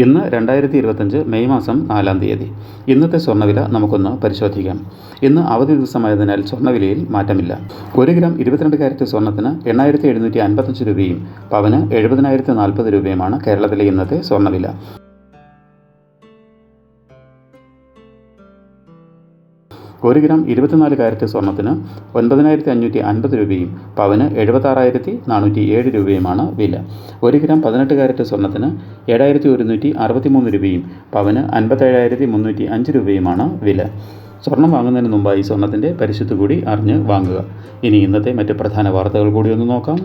ഇന്ന് 2025 മെയ് മാസം 4-ാം തീയതി. ഇന്നത്തെ സ്വർണ്ണവില നമുക്കൊന്ന് പരിശോധിക്കാം. ഇന്ന് അവധി ദിവസമായതിനാൽ സ്വർണ്ണവിലയിൽ മാറ്റമില്ല. 1 ഗ്രാം 22 കാരറ്റ് സ്വർണ്ണത്തിന് 8,755 രൂപയും പവന് 70,040 രൂപയുമാണ് കേരളത്തിലെ ഇന്നത്തെ സ്വർണ്ണവില. ഒരു ഗ്രാം 24 കാരറ്റ് സ്വർണ്ണത്തിന് 9,550 രൂപയും പവന് 76,407 രൂപയുമാണ് വില. 1 ഗ്രാം 18 കാരറ്റ് സ്വർണ്ണത്തിന് 7,163 രൂപയും പവന് 57,305 രൂപയുമാണ് വില. സ്വർണം വാങ്ങുന്നതിന് മുമ്പായി സ്വർണത്തിൻ്റെ പരിശുദ്ധി കൂടി അറിഞ്ഞ് വാങ്ങുക. ഇനി ഇന്നത്തെ മറ്റ് പ്രധാന വാർത്തകൾ കൂടി ഒന്ന് നോക്കാം.